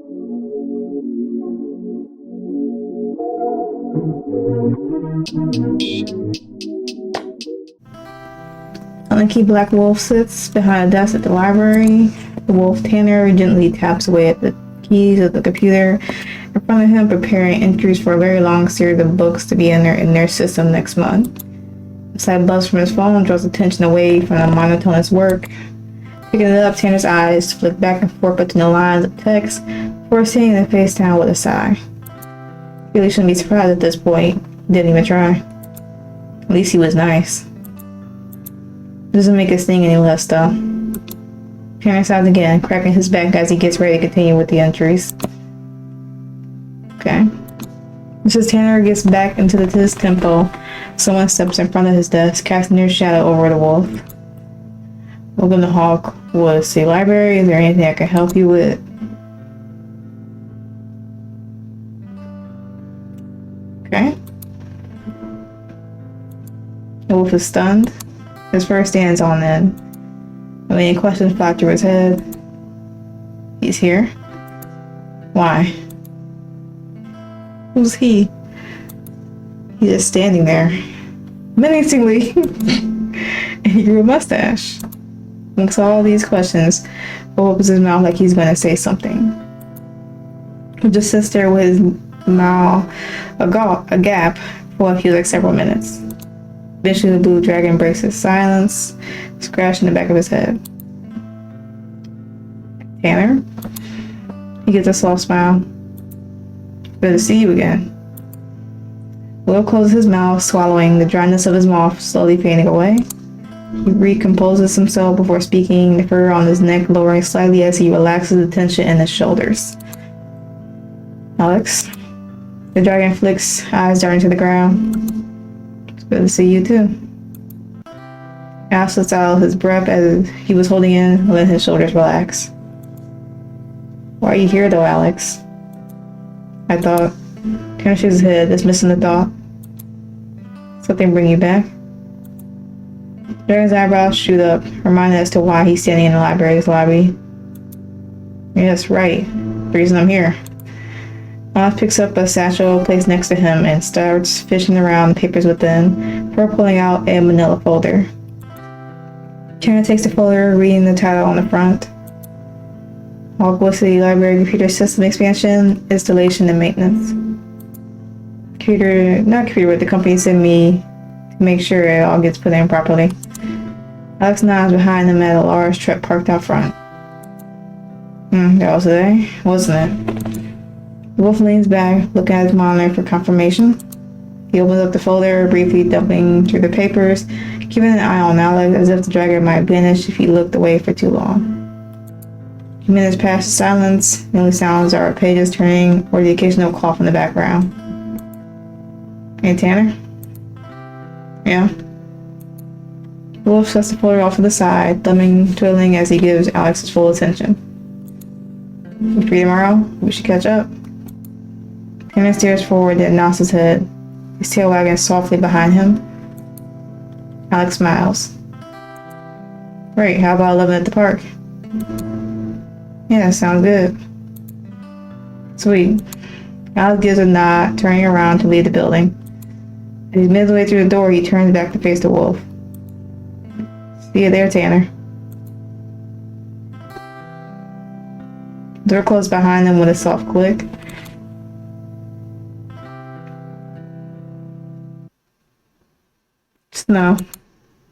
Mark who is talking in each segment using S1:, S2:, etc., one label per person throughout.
S1: A lanky black wolf sits behind a desk at the library. The wolf Tanner gently taps away at the keys of the computer in front of him, preparing entries for a very long series of books to be entered in their system next month. A slight buzz from his phone draws attention away from the monotonous work. Picking it up, Tanner's eyes flick back and forth between the lines of text before seeing the face down with a sigh. Really shouldn't be surprised at this point. He didn't even try. At least he was nice. Doesn't make his thing any less though. Tanner sighs again, cracking his back as he gets ready to continue with the entries. Okay. Just as Tanner gets back into his tempo, someone steps in front of his desk, casting their shadow over the wolf. Welcome to Hawkwood City Library. Is there anything I can help you with? Okay. The wolf is stunned. His fur stands on end. A million questions fly through his head. He's here. Why? Who's he? He's just standing there, menacingly, and he grew a mustache. Amongst all these questions, Bo opens his mouth like he's going to say something. He just sits there with his mouth a gap for what feels like several minutes. Eventually, the blue dragon breaks his silence, scratching the back of his head. Tanner? He gets a soft smile. Good to see you again. Will closes his mouth, swallowing, the dryness of his mouth slowly fading away. He recomposes himself before speaking, the fur on his neck lowering slightly as he relaxes the tension in his shoulders. Alex? The dragon flicks, eyes darting to the ground. It's good to see you too. Alex lets out his breath as he was holding in, letting his shoulders relax. Why are you here though, Alex? I thought. Tanner shakes his head, dismissing the thought. Something bring you back? Dragon's eyebrows shoot up, reminding as to why he's standing in the library's lobby. Yes, right. The reason I'm here. Alex picks up a satchel placed next to him and starts fishing around the papers within before pulling out a manila folder. Tanner takes the folder, reading the title on the front. Hawkwood City Library Computer System Expansion, Installation and Maintenance. The company sent me to make sure it all gets put in properly. Alex nods behind them at a large truck parked out front. That was today, wasn't it? The wolf leans back, looking at his monitor for confirmation. He opens up the folder, briefly dumping through the papers, keeping an eye on Alex as if the dragon might vanish if he looked away for too long. A few minutes pass in silence. The only sounds are pages turning or the occasional cough in the background. Hey, Tanner? Yeah? The wolf sets the folder off to the side, thumbing, twiddling as he gives Alex his full attention. You free tomorrow? We should catch up. Tanner stares forward, then nods his head, his tail wagging softly behind him. Alex smiles. Great, how about 11 at the park? Yeah, sounds good. Sweet. Alex gives a nod, turning around to leave the building. As he's midway through the door, he turns back to face the wolf. See you there, Tanner. The door closed behind them with a soft click. Snow.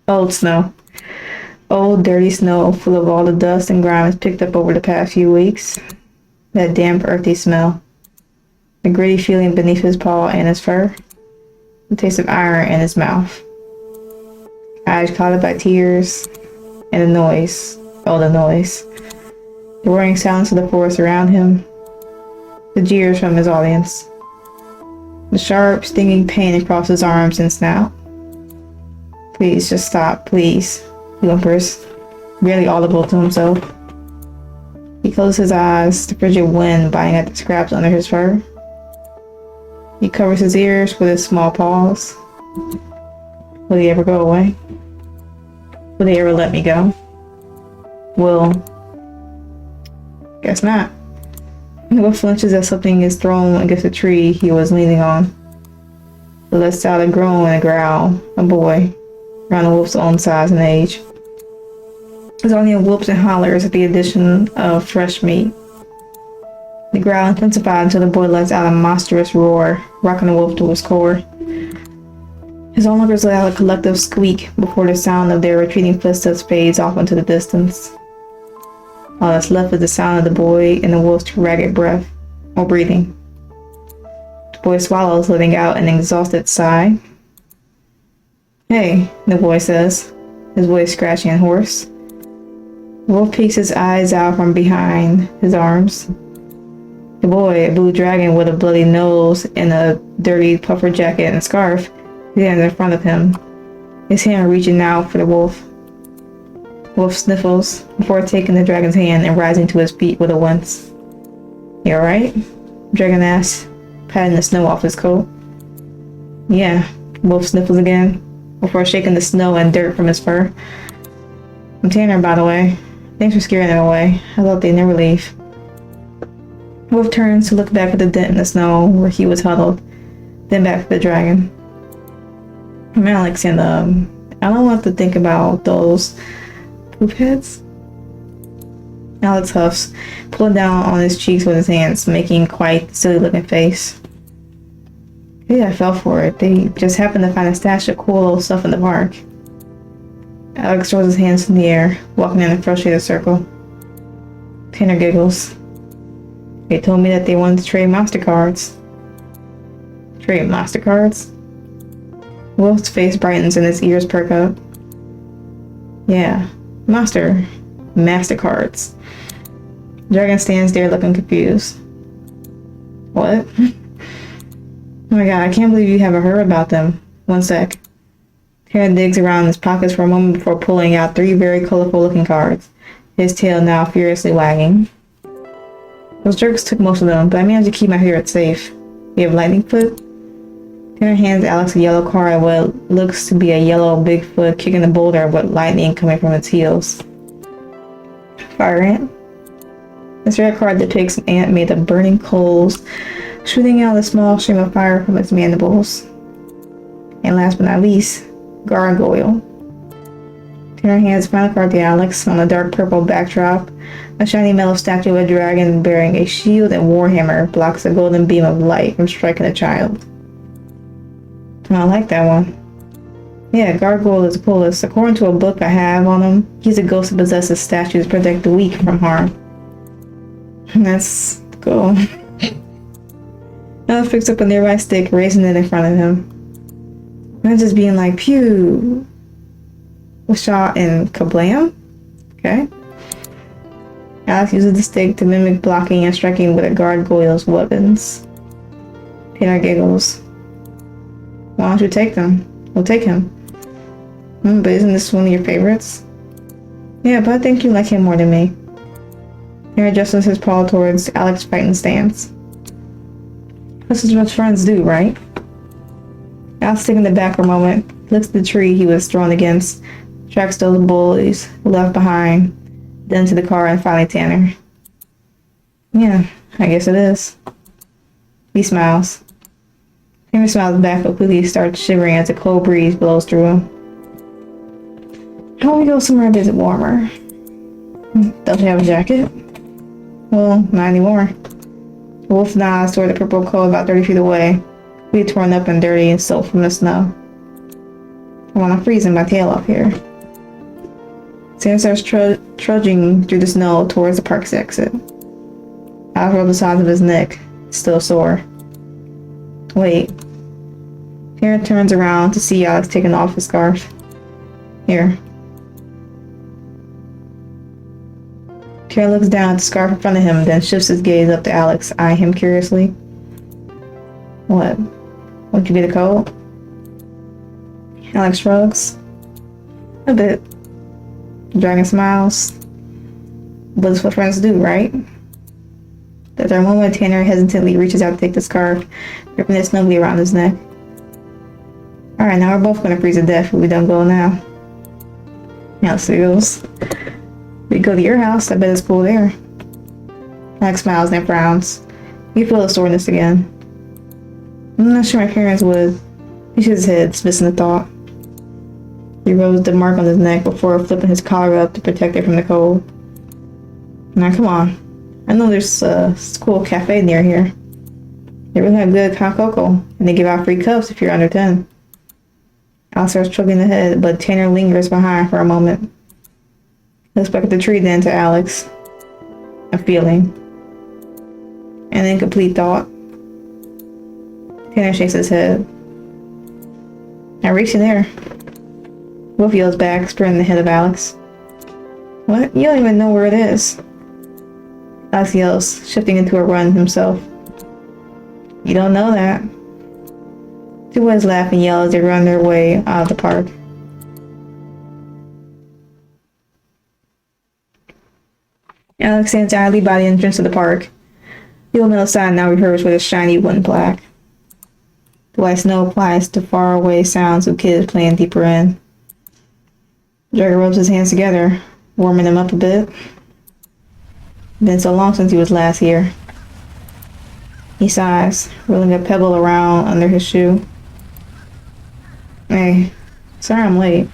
S1: Old snow. Old, dirty snow, full of all the dust and grime it's picked up over the past few weeks. That damp, earthy smell. The gritty feeling beneath his paw and his fur. The taste of iron in his mouth. Eyes clouded by tears. And the noise. Oh, the noise. The roaring silence of the forest around him. The jeers from his audience. The sharp, stinging pain across his arms and snout. Please, just stop, please, he whimpers, barely audible to himself. He closes his eyes, the frigid wind biting at the scraps under his fur. He covers his ears with his small paws. Will he ever go away? Will they ever let me go? Will. Guess not. The wolf flinches as something is thrown against a tree he was leaning on. It lets out a groan and a growl. A boy, around the wolf's own size and age. His onion whoops and hollers at the addition of fresh meat. The growl intensified until the boy lets out a monstrous roar, rocking the wolf to his core. His onlookers let out a collective squeak before the sound of their retreating footsteps fades off into the distance. All that's left is the sound of the boy and the wolf's ragged breath, or breathing. The boy swallows, letting out an exhausted sigh. "Hey," the boy says, his voice scratchy and hoarse. The wolf peeks his eyes out from behind his arms. The boy, a blue dragon with a bloody nose and a dirty puffer jacket and scarf, stands in front of him, his hand reaching out for the wolf. The wolf sniffles before taking the dragon's hand and rising to his feet with a wince. "You alright?" the dragon asks, patting the snow off his coat. "Yeah," the wolf sniffles again, before shaking the snow and dirt from his fur. "I'm Tanner, by the way. Thanks for scaring them away. I thought they'd never leave." The wolf turns to look back at the dent in the snow where he was huddled, then back to the dragon. "I'm Alex, and I don't want to think about those poop heads." Alex huffs, pulling down on his cheeks with his hands, making quite a silly looking face. "Yeah, I fell for it. They just happened to find a stash of cool old stuff in the park." Alex throws his hands in the air, walking in a frustrated circle. Tanner giggles. "They told me that they wanted to trade MasterCards." "Trade MasterCards?" Wolf's face brightens and his ears perk up. "Yeah, MasterCards." Dragon stands there looking confused. "What?" "Oh my god, I can't believe you haven't heard about them. One sec." Tanner digs around his pockets for a moment before pulling out 3 very colorful looking cards, his tail now furiously wagging. "Those jerks took most of them, but I managed to keep my spirit safe. You have lightning foot?" Tanner hands Alex a yellow card of what looks to be a yellow Bigfoot kicking a boulder with lightning coming from its heels. "Fire ant?" This red card depicts an ant made of burning coals, shooting out a small stream of fire from its mandibles. And last but not least, gargoyle. Tanner hands the final card to Alex. On a dark purple backdrop, a shiny metal statue of a dragon bearing a shield and warhammer blocks a golden beam of light from striking a child. I like that one. Yeah, gargoyle is the coolest. According to a book I have on him, he's a ghost that possesses statues to protect the weak from harm. That's cool. Alex picks up a nearby stick, raising it in front of him. And just being like, pew! Was shot and kablam? Okay. Alex uses the stick to mimic blocking and striking with a gargoyle's weapons. Tanner giggles. "Why don't you take them? We'll take him." But isn't this one of your favorites?" "Yeah, but I think you like him more than me." Tanner adjusts his paw towards Alex's fighting stance. "This is what friends do, right?" Alex taking the back for a moment, looks at the tree he was thrown against, tracks those bullies left behind, then to the car and finally Tanner. "Yeah, I guess it is." He smiles. Tanner smiles back but quickly starts shivering as a cold breeze blows through him. "How about we go somewhere a bit warmer?" "Don't you have a jacket?" "Well, not anymore." The wolf nods toward the purple coat about 30 feet away, completely torn up and dirty and soaked from the snow. "I want to freeze my tail off here." Sam starts trudging through the snow towards the park's exit. Alex rubs the sides of his neck, still sore. "Wait." Tanner turns around to see Alex taking off his scarf. "Here." Tanner looks down at the scarf in front of him, then shifts his gaze up to Alex, eyeing him curiously. "What? Won't you get a coat?" Alex shrugs. "A bit." The dragon smiles. "But it's what friends do, right?" After a moment, Tanner hesitantly reaches out to take the scarf, gripping it snugly around his neck. "Alright, now we're both gonna freeze to death if we don't go now." Alex giggles. "We go to your house, I bet it's cool there." Alex smiles and frowns. You feel the soreness again. I'm not sure my parents would. He shook his head, dismissing the thought. He rose the mark on his neck before flipping his collar up to protect it from the cold. Now, come on. I know there's a school cafe near here. They really have good hot cocoa, and they give out free cups if you're under 10. Alex starts shrugging the head, but Tanner lingers behind for a moment. Looks back at the tree then to Alex. A feeling. An incomplete thought. Tanner shakes his head. I reach in there. Wolf yells back, spraying the head of Alex. What? You don't even know where it is. Alex yells, shifting into a run himself. You don't know that. Two boys laugh and yell as they run their way out of the park. Alex stands idly by the entrance of the park. The old metal sign now rehearsed with a shiny wooden plaque. The white snow applies to faraway sounds of kids playing deeper in. Jagger rubs his hands together, warming them up a bit. Been so long since he was last here. He sighs, rolling a pebble around under his shoe. Hey, sorry I'm late.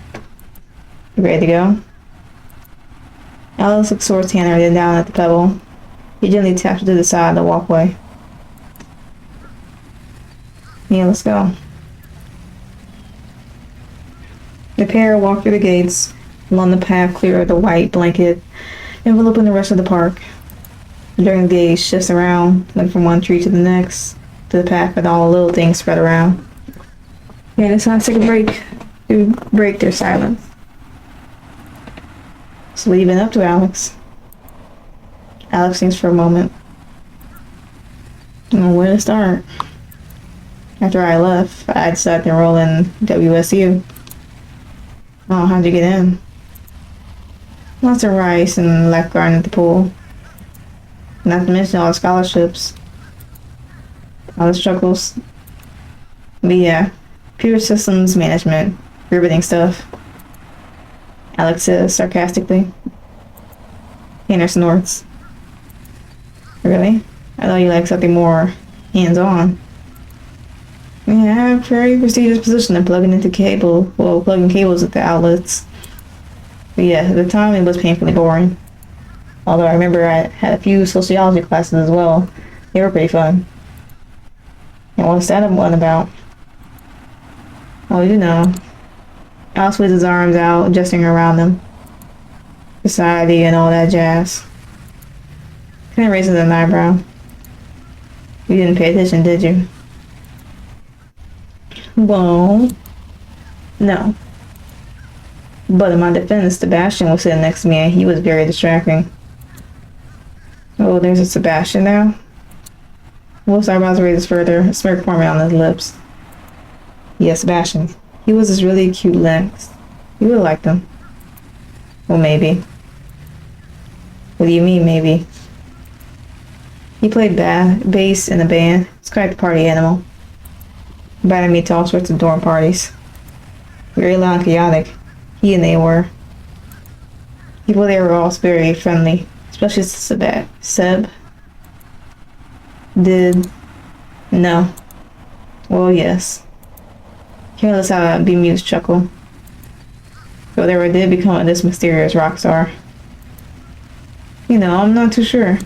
S1: You ready to go? Alex looks towards Tanner, then down at the pebble. He gently taps it to the side of the walkway. Yeah, let's go. The pair walk through the gates, along the path clear of the white blanket, enveloping the rest of the park. During the gaze shifts around, looking from one tree to the next, to the path with all the little things spread around. Yeah, it's time to take a break. To break their silence. So what have you been up to, Alex? Alex thinks for a moment. Where to start? After I left, I decided to enroll in WSU. Oh, how'd you get in? Lots of rice and lifeguarding at the pool. Not to mention all the scholarships. All the struggles. But yeah, pure systems management. Riveting stuff. Alex says sarcastically. Tanner snorts. Really? I thought you liked something more hands-on. Yeah, I have a very prestigious position in plugging plugging cables at the outlets. But yeah, at the time it was painfully boring. Although I remember I had a few sociology classes as well. They were pretty fun. And what's that one about? Oh, you know. Alex with his arms out, gesturing around them. Society and all that jazz. Kind of raises an eyebrow. You didn't pay attention, did you? Well, no. But in my defense, Sebastian was sitting next to me and he was very distracting. Oh, there's a Sebastian now? Wolf's eyebrows raised further, a smirk forming on his lips. Yeah, Sebastian. He was this really cute lynx. You would have liked him. Well, maybe. What do you mean, maybe? He played bass in a band. He's quite the party animal. Invited me to all sorts of dorm parties. Very loud and chaotic. He and they were. People there were all very friendly. Especially Seb. Did. No. Well, yes. Careless how a bemused chuckle. So they did become this mysterious rock star. You know, I'm not too sure.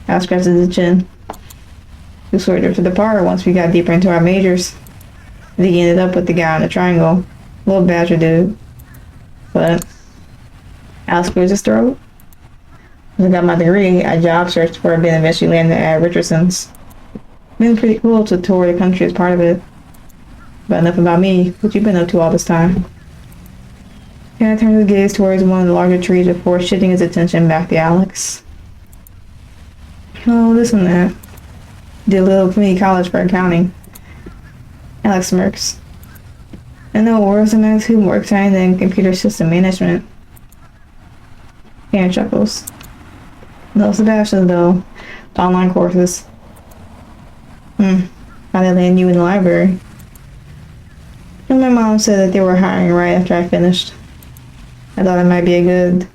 S1: Al scratches his chin. We sort of drifted apart once we got deeper into our majors. I think he ended up with the guy in the triangle. Little badger dude. But Alex clears his throat. When I got my degree, I job searched for a bit and eventually landed at Richardson's. Been pretty cool to tour the country as part of it. But enough about me. What you been up to all this time? Ken turned his gaze towards one of the larger trees before shifting his attention back to Alex. Oh, this and that. Did a little community college for accounting. Alex smirks. I know worse than that, too, more exciting than computer system management. Ken chuckles. No Sebastian, though. Online courses. How they land you in the library? And my mom said that they were hiring right after I finished. I thought it might be to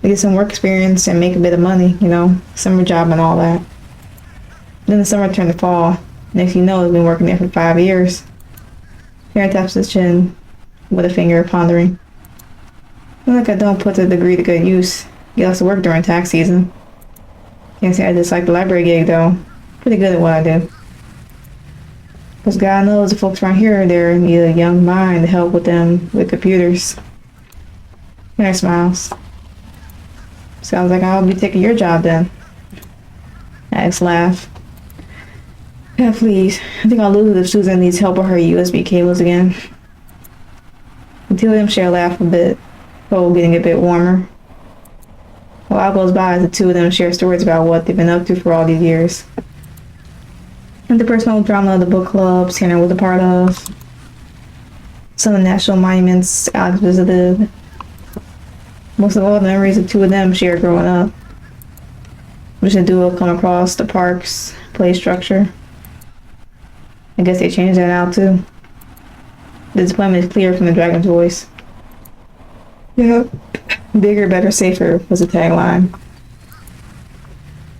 S1: get some work experience and make a bit of money, you know, summer job and all that. Then the summer turned to fall. Next thing you know, he's been working there for 5 years. Tanner taps his chin with a finger, pondering. I feel like I don't put the degree to good use. He loves to work during tax season. Can't say I dislike the library gig, though. Pretty good at what I do. Because God knows the folks around here, they need a young mind to help with them with computers. Tanner smiles. Sounds like I'll be taking your job then. Alex laughed. Yeah, please. I think I'll lose it if Susan needs help with her USB cables again. The two of them share a laugh a bit, cold getting a bit warmer. A while goes by as the two of them share stories about what they've been up to for all these years. And the personal drama of the book club Tanner was a part of. Some of the national monuments Alex visited. Most of all, the memories the two of them shared growing up. Which the duo come across the park's play structure. I guess they changed that now too. The disappointment is clear from the dragon's voice. Yep. Bigger, better, safer was the tagline.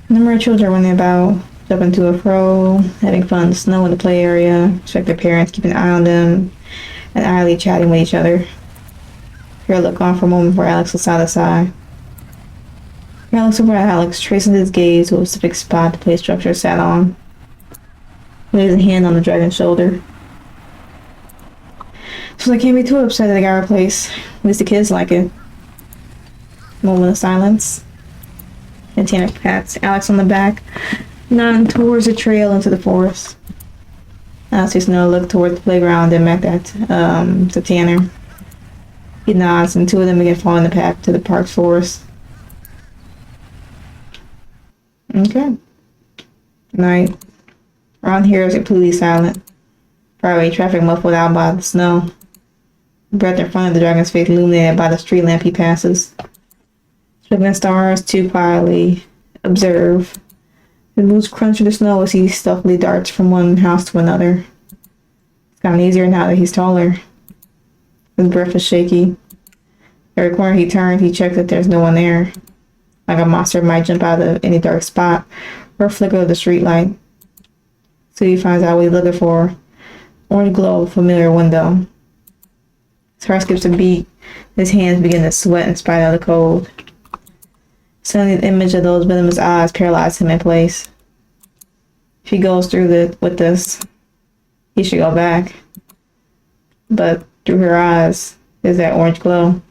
S1: A number of children running about, jumping to and fro, having fun in the snow in the play area, check their parents, keeping an eye on them, and idly chatting with each other. Pierre looked on for a moment before Alex was side to side. Pierre looks over at Alex, tracing his gaze to a specific spot the play structure sat on. Lays a hand on the dragon's shoulder. So I can't be too upset that I got replaced. At least the kids like it. Moment of silence. And Tanner pats Alex on the back, nodding towards the trail into the forest. Alex takes another look towards the playground, then back to Tanner. He nods, and two of them begin following the path to the park's forest. Okay. Night. Around here is completely silent. Friday traffic muffled out by the snow. The breath in front of the dragon's face illuminated by the street lamp he passes. Twinkling stars too quietly observe. His boots crunch through the snow as he stealthily darts from one house to another. It's gotten easier now that he's taller. His breath is shaky. Every corner he turns, he checks that there's no one there. Like a monster might jump out of any dark spot or a flicker of the street light. So he finds out what he's looking for. Orange glow of a familiar window. His heart skips a beat. His hands begin to sweat in spite of the cold. Suddenly the image of those venomous eyes paralyzes him in place. If he goes through with this, he should go back. But through her eyes is that orange glow.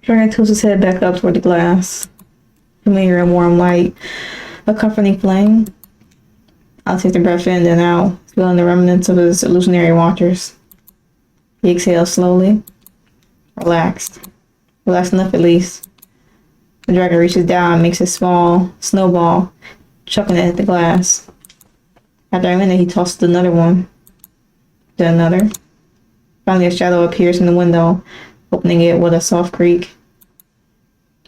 S1: Dragon tilts his head back up toward the glass. Familiar and warm light. A comforting flame. I'll take the breath in and out, feeling the remnants of his illusionary watchers. He exhales slowly. Relaxed. Relaxed enough at least. The dragon reaches down and makes a small snowball, chucking it at the glass. After a minute, he tosses another one. Then another. Finally, a shadow appears in the window, opening it with a soft creak.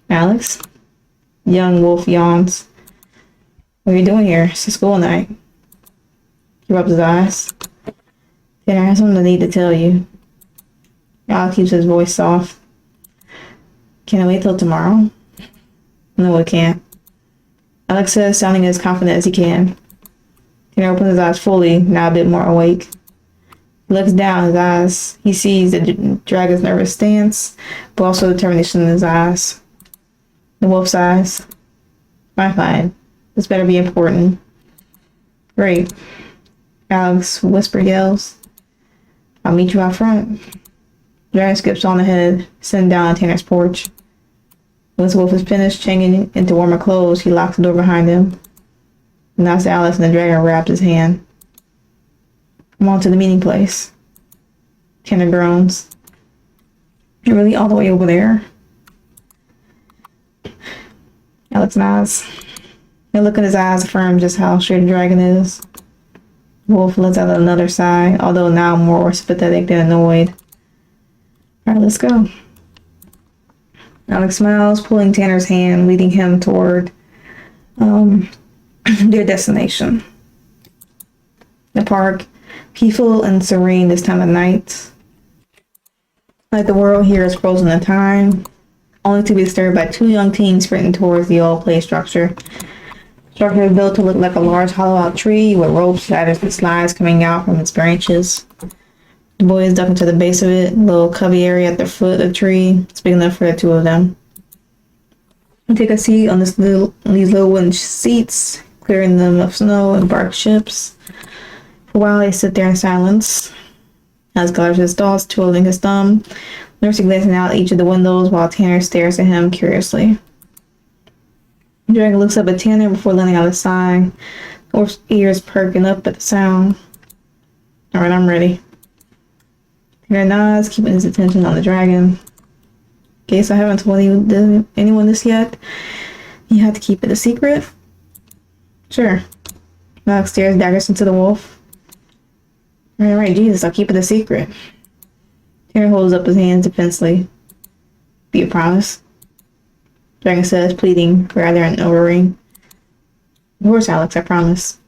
S1: Alex? Young wolf yawns. What are you doing here? It's a school night. He rubs his eyes. Tanner, I have something I need to tell you. Alex keeps his voice soft. Can I wait till tomorrow? No, it can't. Alex says, sounding as confident as he can. Tanner opens his eyes fully, now a bit more awake. He looks down his eyes. He sees the dragon's nervous stance, but also determination in his eyes. The wolf's eyes. Fine. This better be important. Great. Alex whisper yells. I'll meet you out front. Dragon skips on ahead, sitting down on Tanner's porch. Once Wolf is finished changing into warmer clothes, he locks the door behind him. He nods to Alex and the dragon wraps his hand. Come on to the meeting place. Tanner groans. You're really all the way over there? Alex nods. The look in his eyes affirms just how straight the dragon is. Wolf lets out another sigh, although now more sympathetic than annoyed. Alright, let's go. Alex smiles, pulling Tanner's hand, leading him toward their destination. The park, peaceful and serene this time of night. Like the world here is frozen in time, only to be disturbed by two young teens sprinting towards the old play structure. The structure is built to look like a large hollowed-out tree with ropes, ladders, and slides coming out from its branches. The boy is ducked into the base of it, a little cubby area at the foot of the tree. It's big enough for the two of them. We take a seat on these little wooden seats, clearing them of snow and bark chips. For a while, they sit there in silence. Alex gathers his thoughts, twiddling his thumb, nursing glancing out each of the windows while Tanner stares at him curiously. The dragon looks up at Tanner before letting out a sigh, or ears perking up at the sound. Alright, I'm ready. Tanner nods, keeping his attention on the dragon. Okay, so I haven't told anyone this yet. You have to keep it a secret? Sure. Alex stares daggers into the wolf. Alright, Jesus, I'll keep it a secret. Tanner holds up his hands defensively. Do you promise? Dragon says, pleading, rather than overring. Of course, Alex, I promise.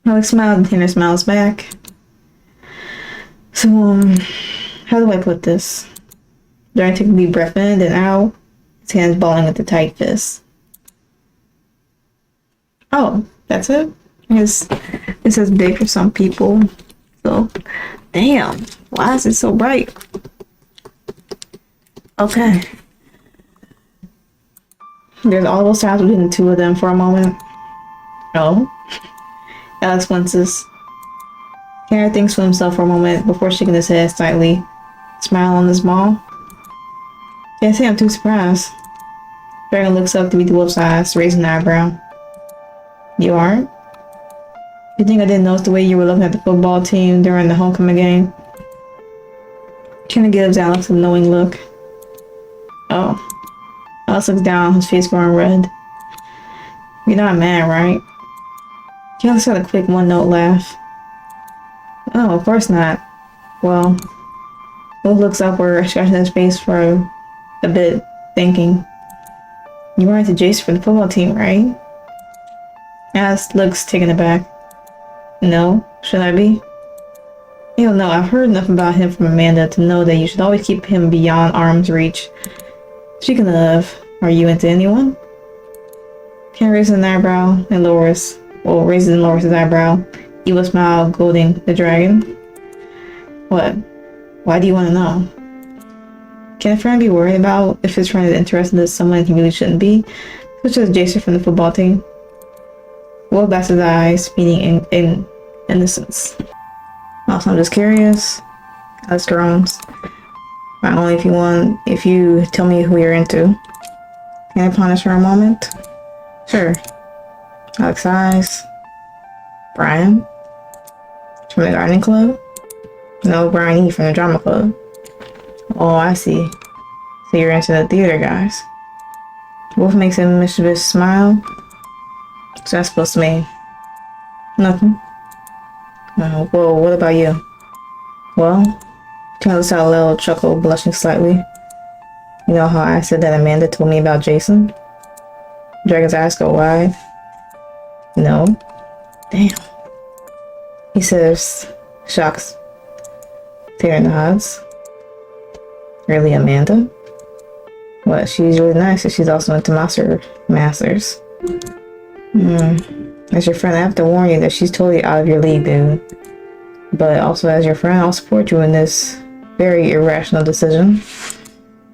S1: Alex smiles and Tanner smiles back. So, how do I put this? Dragon takes a deep breath in, then out, his hands balling with the tight fist. Oh, that's it? I guess it says big for some people. So, damn, why is it so bright? Okay. There's all those times between the two of them for a moment. Oh. Alex winces. Tanner thinks to himself for a moment before shaking his head slightly. Smile on his maw. Can't say I'm too surprised. Dragon looks up to meet the wolf's eyes, raising an eyebrow. You aren't? You think I didn't notice the way you were looking at the football team during the homecoming game? Tanner gives Alex a knowing look. Oh. Alex looks down, his face growing red. You're not mad, right? Alex had a quick one-note laugh. Oh, of course not. Well, Wolf looks upward, scratching his face for a bit, thinking. You weren't to Jason for the football team, right? Alex looks taken aback. No, should I be? You don't know, I've heard enough about him from Amanda to know that you should always keep him beyond arm's reach. Speaking of, are you into anyone? Ken raises an eyebrow and raises and lowers his eyebrow. Evil smile, goading the dragon. What? Why do you want to know? Can a friend be worried about if his friend is interested in someone he really shouldn't be? Such as Jason from the football team. Wolf bats his eyes, meaning in innocence. Also, I'm just curious. Alex groans. Not only if you tell me who you're into. Can I ponder for a moment? Sure. Alex sighs. Brian? From the gardening club? No, Brian E. from the drama club. Oh, I see. So you're into the theater guys. Wolf makes a mischievous smile. What's that supposed to mean? Nothing. Well, what about you? Well, Ken lets out a little chuckle, blushing slightly. You know how I said that Amanda told me about Jason? Dragon's eyes go wide. No. Damn. He says, shocks. Tanner nods. Really, Amanda? What, she's really nice, and she's also into masters. As your friend, I have to warn you that she's totally out of your league, dude. But also as your friend, I'll support you in this very irrational decision.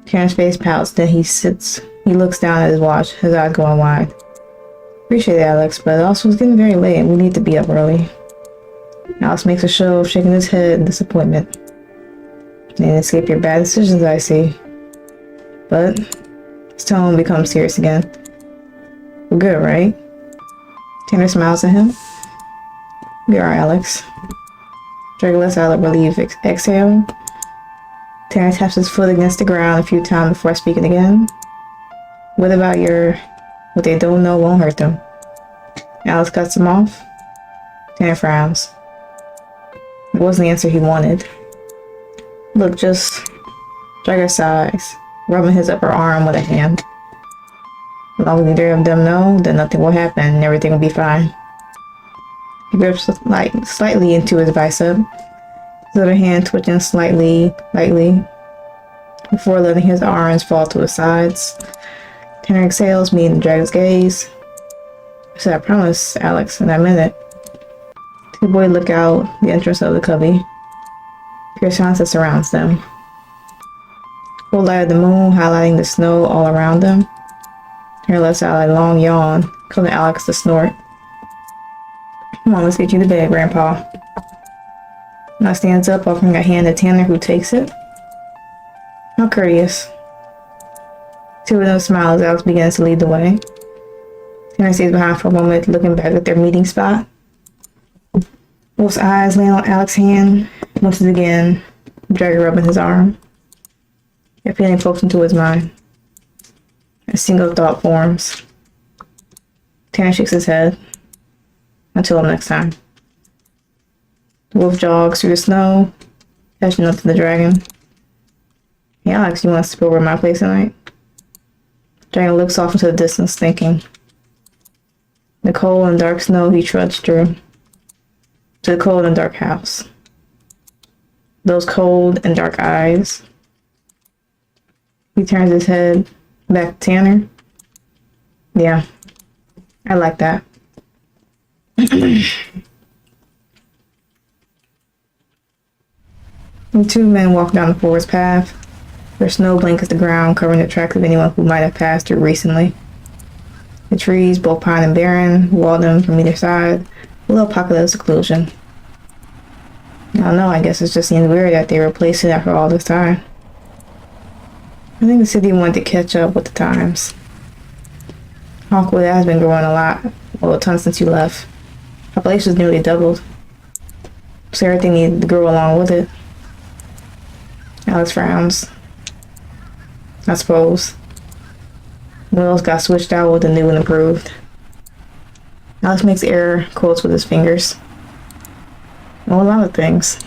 S1: Tanner's face pouts, then he looks down at his watch, his eyes going wide. Appreciate it, Alex, but also it's getting very late and we need to be up early. Alex makes a show of shaking his head in disappointment. You didn't escape your bad decisions, I see. But his tone becomes serious again. We're good, right? Tanner smiles at him. We are, Alex. Dragon lets out a relieved exhale. Tanner taps his foot against the ground a few times before speaking again. What about what they don't know won't hurt them? Alex cuts him off. Tanner frowns. It wasn't the answer he wanted. Look, just Dragon sighs, rubbing his upper arm with a hand. As long as neither of them know, then nothing will happen and everything will be fine. He grips slightly into his bicep, his other hand twitching lightly, before letting his arms fall to his sides. Tanner exhales, meeting the dragon's gaze. I said, I promise, Alex, and I meant it. The boy look out the entrance of the cubby. Pure silence that surrounds them. Full light of the moon highlighting the snow all around them. Hair lets out a long yawn, causing Alex to snort. Come on, let's get you to bed, Grandpa. Now stands up, offering a hand to Tanner, who takes it. How courteous. Two of them smile as Alex begins to lead the way. Tanner stays behind for a moment, looking back at their meeting spot. Wolf's eyes land on Alex's hand. Once again, Dragon rubbing his arm. A feeling pokes into his mind. A single thought forms. Tanner shakes his head. Until next time. The wolf jogs through the snow, catching up to the dragon. Hey Alex, you want to sleep over at my place tonight? Dragon looks off into the distance, thinking. The cold and dark snow he trudged through. To the cold and dark house. Those cold and dark eyes. He turns his head back to Tanner. Yeah, I like that. The two men walk down the forest path. Their snow blankets the ground, covering the tracks of anyone who might have passed through recently. The trees, both pine and barren, wall them from either side, a little pocket of seclusion. I don't know, I guess it just seems weird that they replaced it after all this time. I think the city wanted to catch up with the times. Hawkwood has been growing a lot, well, a ton since you left. Population's nearly doubled. So everything needed to grow along with it. Alex frowns. I suppose. Wheels got switched out with the new and improved. Alex makes air quotes with his fingers. Well, a lot of things.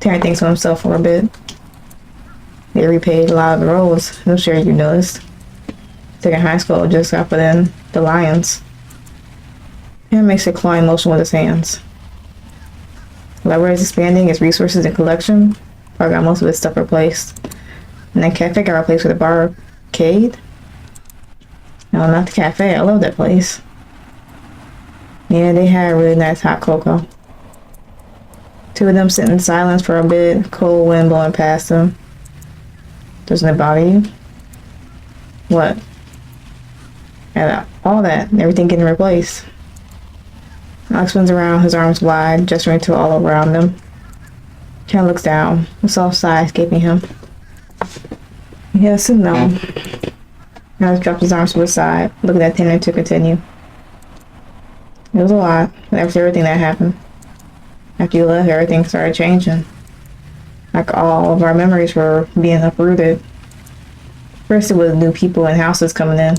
S1: Tanner thinks to himself for a bit. They repaved a lot of the roads. I'm sure you noticed. Second high school just got put in the Lions. Tanner makes a clawing motion with his hands. The library is expanding its resources and collection. Park got most of its stuff replaced. And then cafe got replaced with a barcade. No, not the cafe. I love that place. Yeah, they had really nice hot cocoa. Two of them sit in silence for a bit, cold wind blowing past them. Doesn't it bother you? What? And all that, everything getting replaced. Alex spins around, his arms wide, gesturing to all around them. Ken looks down, a soft sigh escaping him. Yes and no. Alex drops his arms to his side, looking at Tanner to continue. It was a lot, after everything that happened. After you left, everything started changing. Like all of our memories were being uprooted. First it was new people and houses coming in.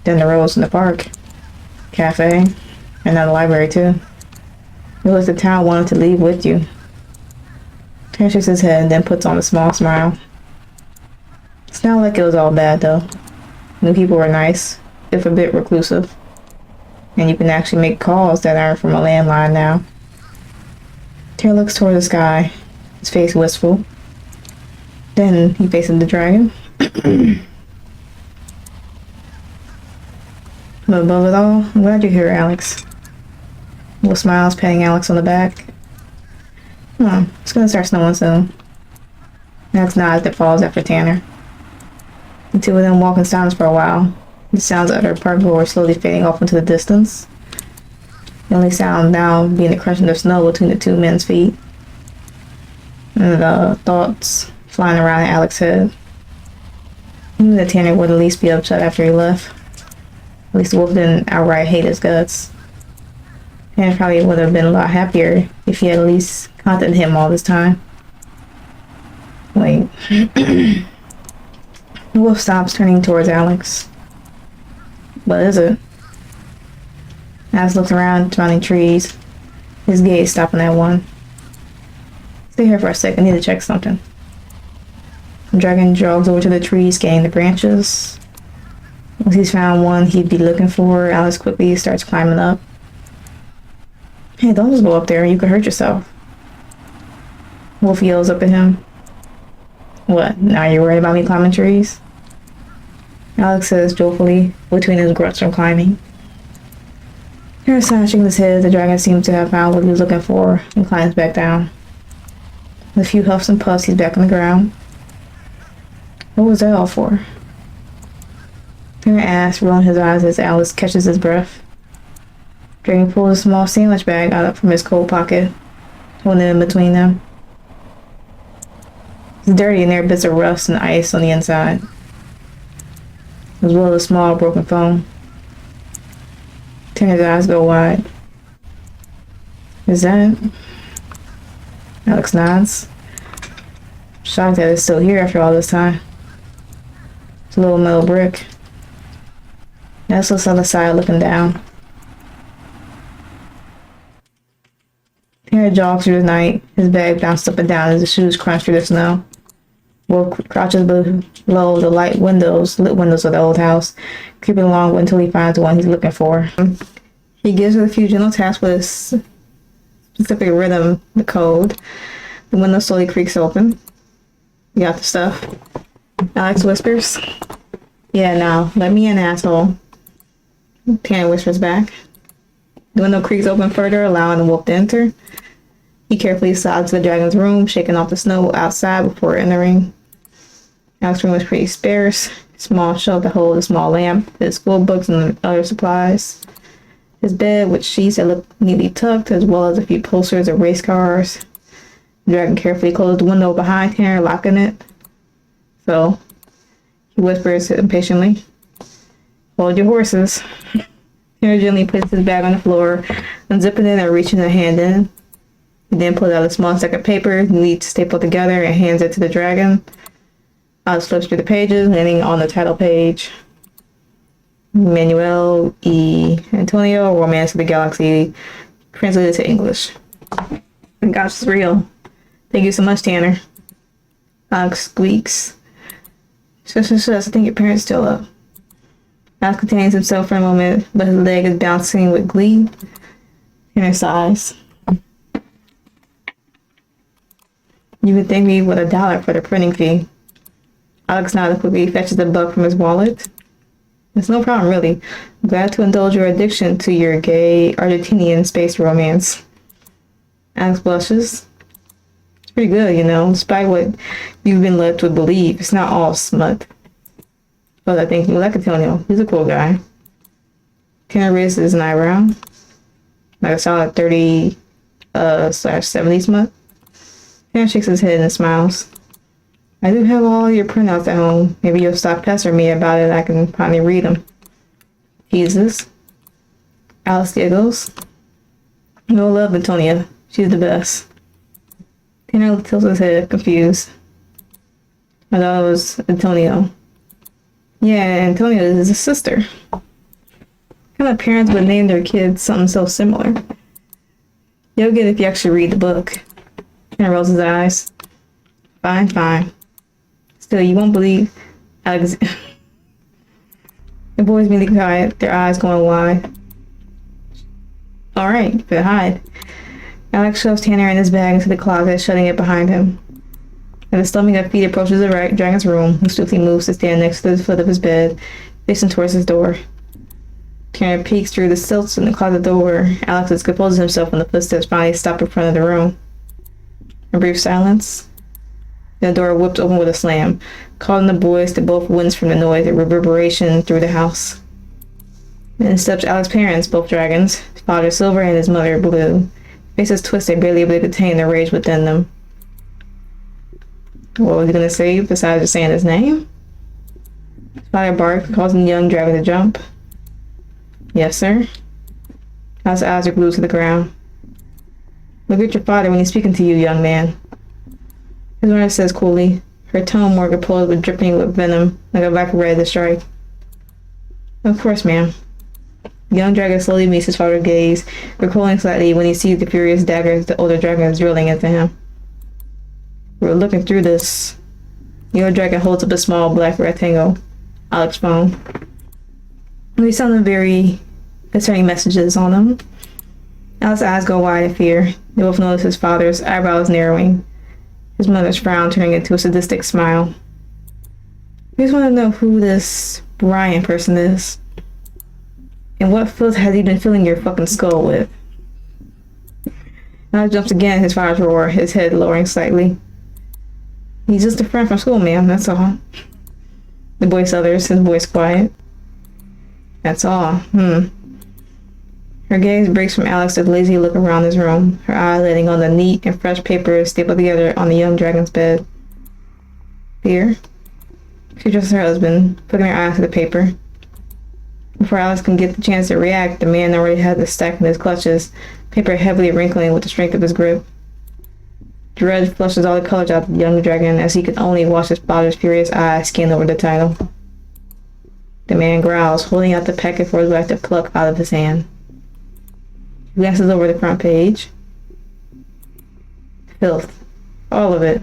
S1: Then the roads in the park. Cafe. And now the library too. It was the town wanted to leave with you. Tanner shakes his head and then puts on a small smile. It's not like it was all bad though. New people were nice, if a bit reclusive. And you can actually make calls that aren't from a landline now. Tanner looks toward the sky, his face wistful. Then he faces the dragon. But above it all, I'm glad you're here, Alex. Will smiles, patting Alex on the back. It's gonna start snowing soon. Alex nods that falls after Tanner. The two of them walk in silence for a while. The sounds of their park door slowly fading off into the distance. The only sound now being the crunching of snow between the two men's feet. And the thoughts flying around in Alex's head. He knew that Tanner would at least be upset after he left. At least the wolf didn't outright hate his guts. Tanner probably would have been a lot happier if he had at least contacted him all this time. Wait. The wolf stops, turning towards Alex. What is it? Alex looks around, surrounding trees. His gaze stopping at one. Stay here for a sec, I need to check something. The dragon jogs over to the tree, scanning the branches. Once he's found one he'd be looking for, Alex quickly starts climbing up. Hey, don't just go up there, you could hurt yourself. Wolf yells up at him. What, now you're worried about me climbing trees? Alex says joyfully, between his grunts from climbing. Harris shaking his head. The dragon seems to have found what he was looking for and climbs back down. With a few huffs and puffs, he's back on the ground. What was that all for? Tanner asks, rolling his eyes as Alice catches his breath. Dragon pulls a small sandwich bag out from his coat pocket, holding it in between them. It's dirty and there are bits of rust and ice on the inside, as well as a small broken phone. Tanner's eyes go wide. Is that? Alex nods. Shocked that it's still here after all this time. It's a little metal brick. Alex looks on the side looking down. Tanner jogs through the night. His bag bounced up and down as his shoes crunched through the snow. Will crouches below the lit windows of the old house, creeping along until he finds the one he's looking for. He gives it a few gentle taps with a specific rhythm, the code. The window slowly creaks open. You got the stuff? Alex whispers. Yeah, now, let me in, asshole. Tanner whispers back. The window creaks open further, allowing the wolf to enter. He carefully slides to the dragon's room, shaking off the snow outside before entering. Alex's room is pretty sparse. Small shelf to hold a small lamp, his school books, and other supplies. His bed with sheets that look neatly tucked, as well as a few posters of race cars. The dragon carefully closed the window behind Tanner, locking it. So, he whispers impatiently, "Hold your horses." Tanner gently puts his bag on the floor, unzipping it and reaching a hand in. He then pulls out a small stack of paper, neat stapled together, and hands it to the dragon. Alex flips through the pages, landing on the title page. Manuel E. Antonio, Romance of the Galaxy, translated to English. Gosh, it's real. Thank you so much, Tanner. Alex squeaks. Shush, I think your parents still up. Alex contains himself for a moment, but his leg is bouncing with glee. Tanner sighs. You would thank me with $1 for the printing fee. Alex nods quickly, fetches a buck from his wallet. It's no problem, really. I'm glad to indulge your addiction to your gay Argentinian space romance. Alex blushes. It's pretty good, you know, despite what you've been led to believe. It's not all smut. But I think you like Antonio. He's a cool guy. Tanner raises an eyebrow. Like a solid 30/70 smut. Tanner shakes his head and smiles. I do have all your printouts at home. Maybe you'll stop pestering me about it and I can finally read them. Teases. Alice giggles. No love, Antonia. She's the best. Tanner tilts his head, confused. I thought it was Antonio. Yeah, Antonio is his sister. What kind of parents would name their kids something so similar? You'll get it if you actually read the book. Tanner rolls his eyes. Fine. Still, you won't believe Alex. The boys immediately quiet, their eyes going wide. Alright, but hide. Alex shoves Tanner in his bag into the closet, shutting it behind him. As the slumping of feet approaches the dragon's room, he swiftly moves to stand next to the foot of his bed, facing towards his door. Tanner peeks through the silts in the closet door. Alex composes himself when the footsteps finally stop in front of the room. A brief silence. The door whipped open with a slam, causing the boys to both wince from the noise and reverberation through the house. Then steps Alex's parents, both dragons, his father Silver and his mother Blue, faces twisted, barely able to contain the rage within them. What was he going to say besides just saying his name? His father barked, causing the young dragon to jump. Yes, sir. Alex's eyes are glued to the ground. Look at your father when he's speaking to you, young man. His mother says coolly, her tone more composed but dripping with venom, like a viper ready to strike. Of course, ma'am. The young dragon slowly meets his father's gaze, recoiling slightly when he sees the furious daggers the older dragon is drilling into him. We're looking through this. The old dragon holds up a small black rectangle. Alex's phone. We sound very concerning messages on them. Alex's eyes go wide in fear. They both notice his father's eyebrows narrowing. His mother's frown turning into a sadistic smile. We just want to know who this Brian person is. And what filth has he been filling your fucking skull with? Alex jumps again, his father's roar, his head lowering slightly. He's just a friend from school, ma'am, that's all. The boy stutters, his voice quiet. That's all. Her gaze breaks from Alex to the lazy look around his room, her eye landing on the neat and fresh papers stapled together on the young dragon's bed. Fear? She trusts her husband, putting her eyes to the paper. Before Alex can get the chance to react, the man already had the stack in his clutches, paper heavily wrinkling with the strength of his grip. Dread flushes all the colors out of the young dragon as he could only watch his father's furious eyes scan over the title. The man growls, holding out the packet for his wife to pluck out of his hand. He glances over the front page. Filth. All of it.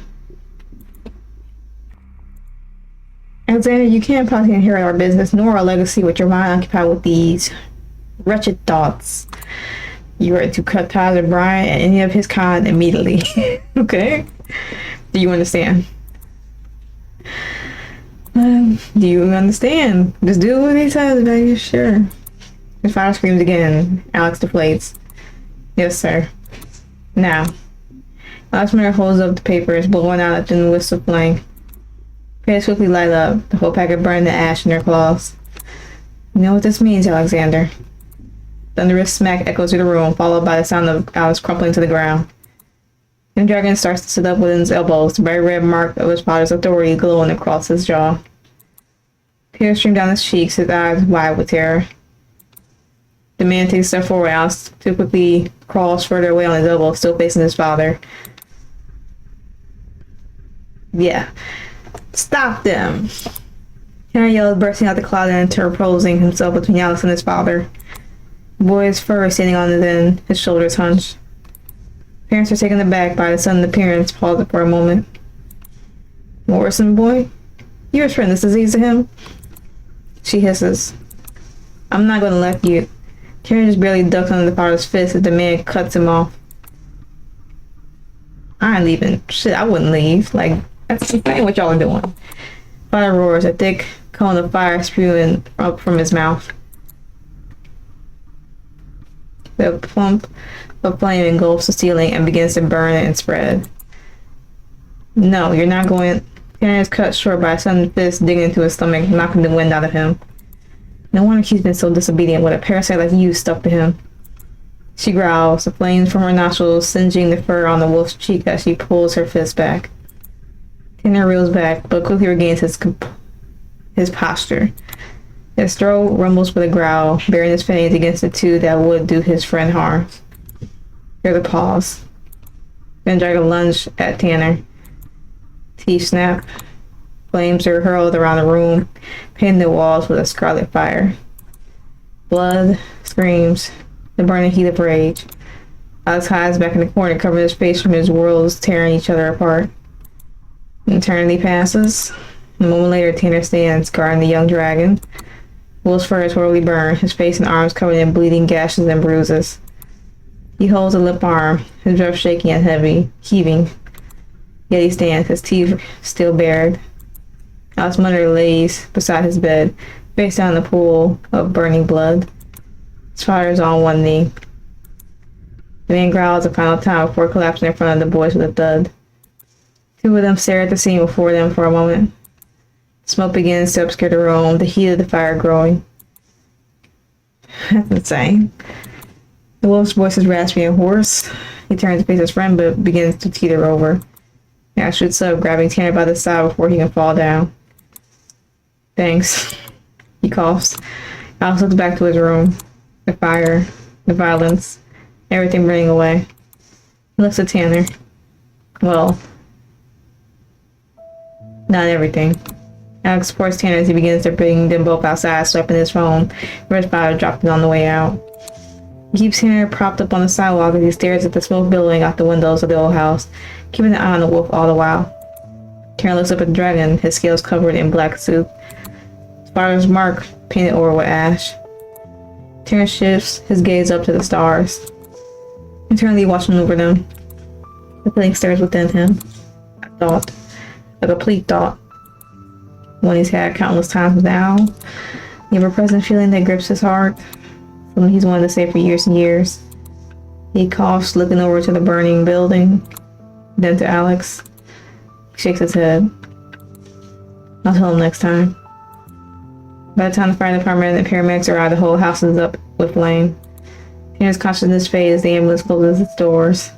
S1: Alexander, you can't possibly inherit our business nor our legacy with your mind occupied with these wretched thoughts. You are to cut ties with Brian and any of his kind immediately. Okay? Do you understand? Do you understand? Just do what he says, baby. Sure. His father screams again. Alex deflates. Yes, sir. Now. Alex Miller holds up the papers, blowing out a thin wisp of flame. Pants quickly light up, the whole packet burning the ash in their claws. You know what this means, Alexander? Thunderous smack echoes through the room, followed by the sound of Alex crumpling to the ground. The dragon starts to sit up within his elbows, the bright red mark of his father's authority glowing across his jaw. Tears stream down his cheeks, his eyes wide with terror. The man takes a step forward. Alex too quickly crawls further away on his elbow, still facing his father. Yeah. Stop them! Henry yells, bursting out the closet and interposing himself between Alex and his father. The boy's fur standing on his end, his shoulders hunched. Parents are taken aback by the sudden appearance, pausing for a moment. Morrison, boy? You're spreading this disease to him? She hisses. I'm not going to let you. Karen just barely ducks under the father's fist as the man cuts him off. I ain't leaving. Shit, I wouldn't leave. Like, that's ain't what y'all are doing. Fire roars, a thick cone of fire spewing up from his mouth. The plump of flame engulfs the ceiling and begins to burn and spread. No, you're not going. Karen is cut short by a sudden fist digging into his stomach, knocking the wind out of him. No wonder he's been so disobedient with a parasite like you stuck to him. She growls, the flames from her nostrils singeing the fur on the wolf's cheek as she pulls her fist back. Tanner reels back, but quickly regains his posture. His throat rumbles with a growl, bearing his fangs against the two that would do his friend harm. There's a pause. Then Dragon lunged at Tanner. Teeth snap. Flames are hurled around the room, painting the walls with a scarlet fire. Blood, screams, the burning heat of rage. Alex hides back in the corner, covering his face from his worlds tearing each other apart. An eternity passes. A moment later, Tanner stands, guarding the young dragon. Will's fur is horribly burned, his face and arms covered in bleeding gashes and bruises. He holds a limp arm, his breath shaking and heavy, heaving. Yet he stands, his teeth still bared. Alex Munder lays beside his bed, face down in the pool of burning blood. His father is on one knee. The man growls a final time before collapsing in front of the boys with a thud. Two of them stare at the scene before them for a moment. Smoke begins to obscure the room, the heat of the fire growing. That's insane. The wolf's voice is raspy and hoarse. He turns to face his friend, but begins to teeter over. Now shoots up, grabbing Tanner by the side before he can fall down. Thanks. He coughs. Alex looks back to his room. The fire, the violence, everything burning away. He looks at Tanner. Well, not everything. Alex supports Tanner as he begins to bring them both outside, swiping his phone, where his father dropped it on the way out. He keeps Tanner propped up on the sidewalk as he stares at the smoke billowing out the windows of the old house, keeping an eye on the wolf all the while. Tanner looks up at the dragon, his scales covered in black soup. His father's mark painted over with ash. Tanner shifts his gaze up to the stars, internally watching over them. The feeling stirs within him. A thought. A complete thought. One he's had countless times now. The ever-present feeling that grips his heart. something he's wanted to say for years and years. He coughs, looking over to the burning building, then to Alex. He shakes his head. I'll tell him next time. By the time the fire department and the paramedics arrive, the whole house is up with flame. Tanner's consciousness fades, the ambulance closes its doors.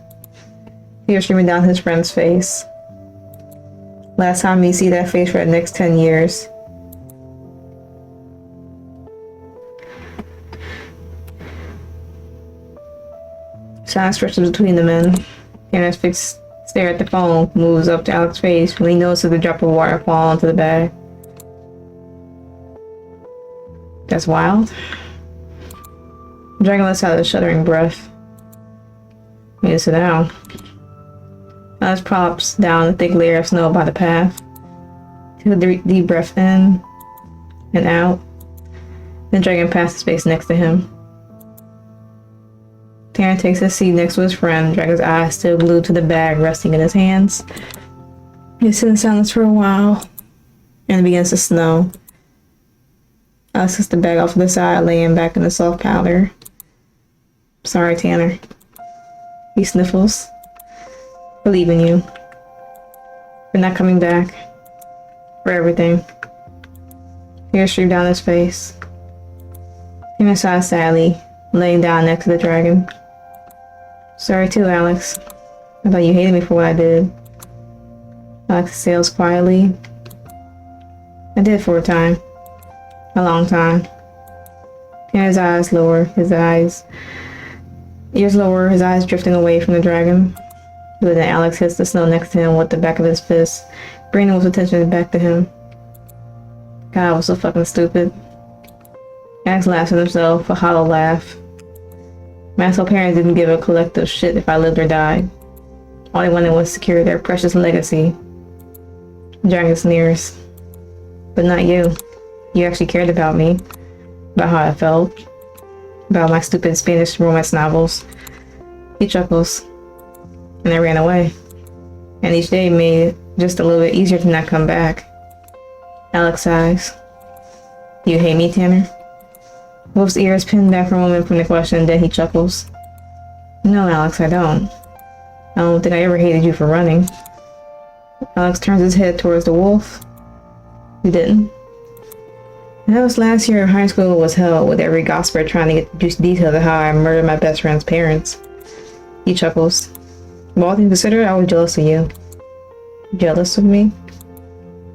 S1: Tears streaming down his friend's face. Last time you see that face for the next 10 years. Silence stretches between the men. Tanner's fixed stare at the phone moves up to Alex's face when he notices the drop of water fall into the bag. That's wild. The dragon lets out a shuddering breath. We need to sit down. Alex props down a thick layer of snow by the path. Take a deep breath in and out. The dragon passes space next to him. Tanner takes his seat next to his friend, dragon's eyes still glued to the bag resting in his hands. They sit in silence for a while, and it begins to snow. Alex takes the bag off to the side, laying back in the soft powder. Sorry, Tanner. He sniffles. Believe in you. For not coming back. For everything. Tears stream down his face. Tanner sighs sadly, laying down next to the dragon. Sorry too, Alex. I thought you hated me for what I did. Alex exhales quietly. I did for a time. A long time. Tanner's eyes lower, ears lower, his eyes drifting away from the dragon. But then Alex hits the snow next to him with the back of his fist, bringing his attention back to him. God, I was so fucking stupid. Alex laughs at himself, a hollow laugh. My asshole parents didn't give a collective shit if I lived or died. All they wanted was to secure their precious legacy. The dragon sneers. But not you. You actually cared about me. About how I felt. About my stupid Spanish romance novels. He chuckles. And I ran away. And each day made it just a little bit easier to not come back. Alex sighs. You hate me, Tanner? Wolf's ears pin back for a moment from the question, then he chuckles. No, Alex, I don't. I don't think I ever hated you for running. Alex turns his head towards the wolf. You didn't? That was last year high school was hell, with every gossiper trying to get the juicy details of how I murdered my best friend's parents. He chuckles. But all things considered, I was jealous of you. Jealous of me?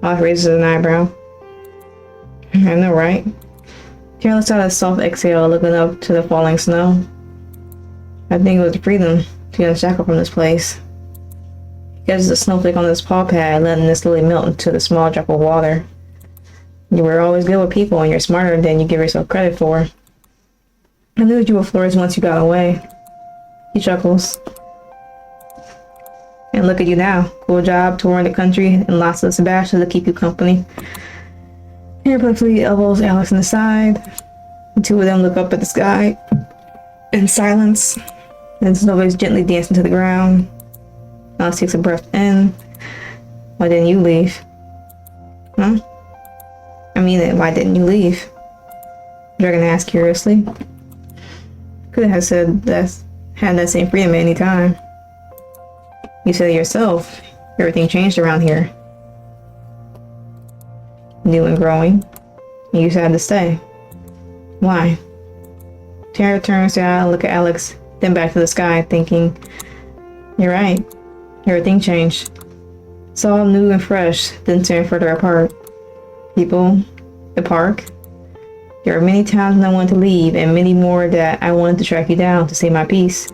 S1: Alex raises an eyebrow. I know, right? Tanner lets out a soft exhale, looking up to the falling snow. I think it was the freedom to get unshackled from this place. He catches a snowflake on his paw pad, letting it slowly melt into the small drop of water. You were always good with people, and you're smarter than you give yourself credit for. I knew that you would flourish once you got away. He chuckles. And look at you now. Cool job, touring the country, and lots of Sebastian to keep you company. Tanner playfully elbows Alex in the side. The two of them look up at the sky in silence. Then snowflakes gently dancing to the ground. Alex takes a breath in. Why didn't you leave? Huh? I mean, why didn't you leave? Dragon asked curiously. Could have said that, had that same freedom at any time. You said it yourself. Everything changed around here. New and growing. And you had to stay. Why? Tanner turns to look at Alex, then back to the sky, thinking, you're right. Everything changed. It's all new and fresh, then turn further apart. People, the park. There are many times when I wanted to leave, and many more that I wanted to track you down to save my peace.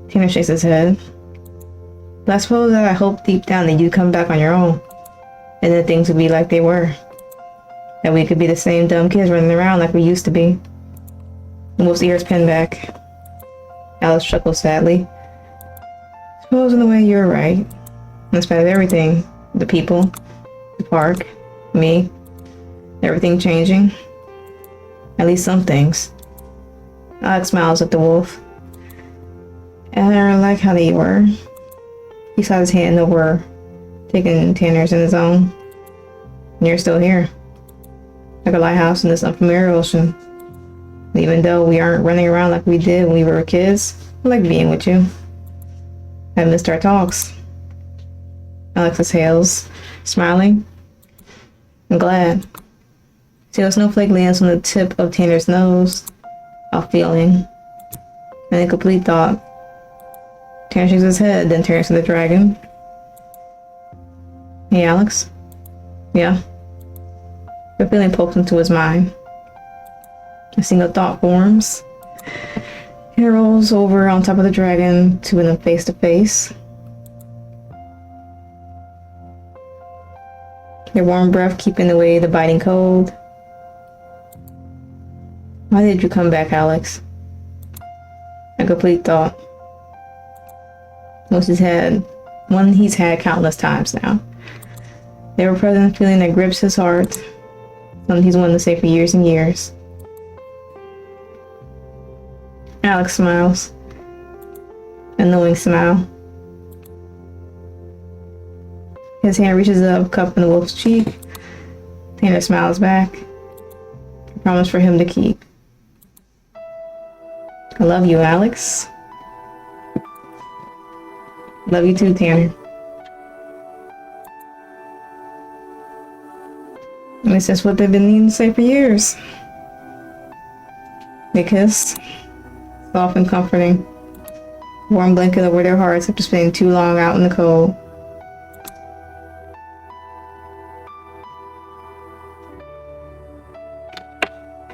S1: Tanner shakes his head. But I suppose that I hope deep down that you'd come back on your own. And then things would be like they were. That we could be the same dumb kids running around like we used to be. The wolf's ears pin back. Alice chuckles sadly. Suppose in a way you're right. In spite of everything. The people. The park. Me. Everything changing. At least some things. Alex smiles at the wolf. And I like how they were. He saw his hand over, taking Tanner's in his own. And you're still here. Like a lighthouse in this unfamiliar ocean. Even though we aren't running around like we did when we were kids, I like being with you. I missed our talks. Alex exhales, smiling. I'm glad. See a snowflake lands on the tip of Tanner's nose. A feeling. And a complete thought. Tanner shakes his head, then turns to the dragon. Hey, Alex? Yeah? The feeling pokes into his mind. A single thought forms. He rolls over on top of the dragon, two of them face to face. Their warm breath keeping away the biting cold. Why did you come back, Alex? A complete thought. One he's had countless times now. The ever-present feeling that grips his heart. Something he's wanted to say for years and years. Alex smiles. A knowing smile. His hand reaches up, cupping the wolf's cheek. Tanner smiles back. A promise for him to keep. I love you, Alex. Love you too, Tanner. And it's just what they've been needing to say for years. They kiss. Soft and comforting. Warm blanket over their hearts after spending too long out in the cold.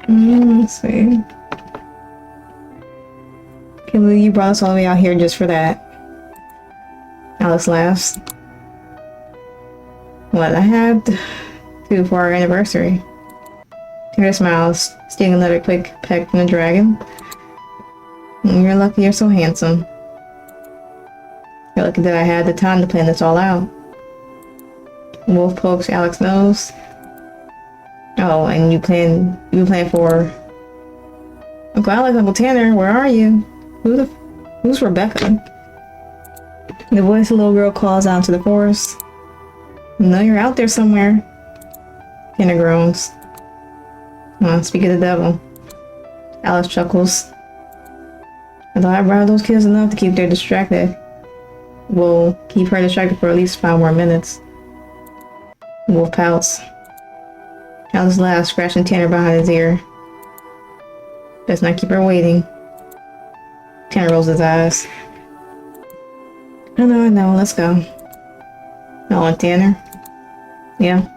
S1: Let's see. Can't believe you brought us all the way out here just for that. Alex laughs. What I had to for our anniversary. Tanner smiles, stealing another quick peck from the dragon. You're lucky you're so handsome. You're lucky that I had the time to plan this all out. Wolf pokes Alex's nose. Oh, and you plan for Uncle Alex, Uncle Tanner, where are you? Who's Rebecca? The voice of the little girl calls out to the forest. No, you're out there somewhere. Tanner groans. Speak of the devil. Alex chuckles. I thought I brought those kids enough to keep them distracted. We'll keep her distracted for at least 5 more minutes. Wolf pouts. Alex laughs, scratching Tanner behind his ear. Let's not keep her waiting. Tanner rolls his eyes. I know, let's go. Oh, and Tanner? Yeah.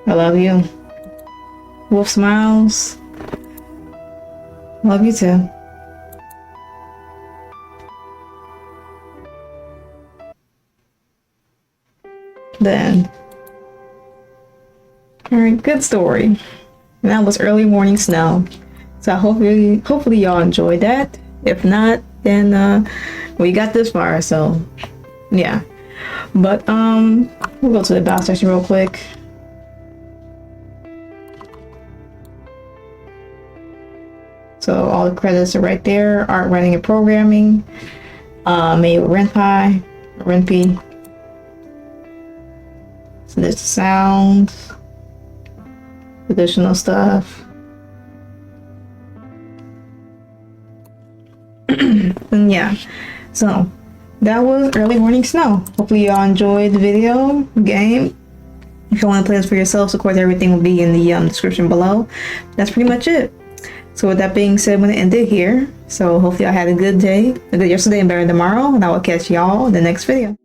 S1: I love you. Wolf smiles. Love you too. Then. Alright, good story. And that was Early Morning Snow. So hopefully y'all enjoyed that. If not, then we got this far, so yeah. But we'll go to the about section real quick. So all the credits are right there. Art, writing, and programming. Made with Renpy. So there's the sound. Additional stuff. And yeah, so that was Early Morning Snow. Hopefully y'all enjoyed the video game. If you want to play this for yourselves, of course everything will be in the description below. That's pretty much it. So with that being said, I'm going to end it here. So hopefully y'all had a good day, a good yesterday, and better tomorrow, and I will catch y'all in the next video.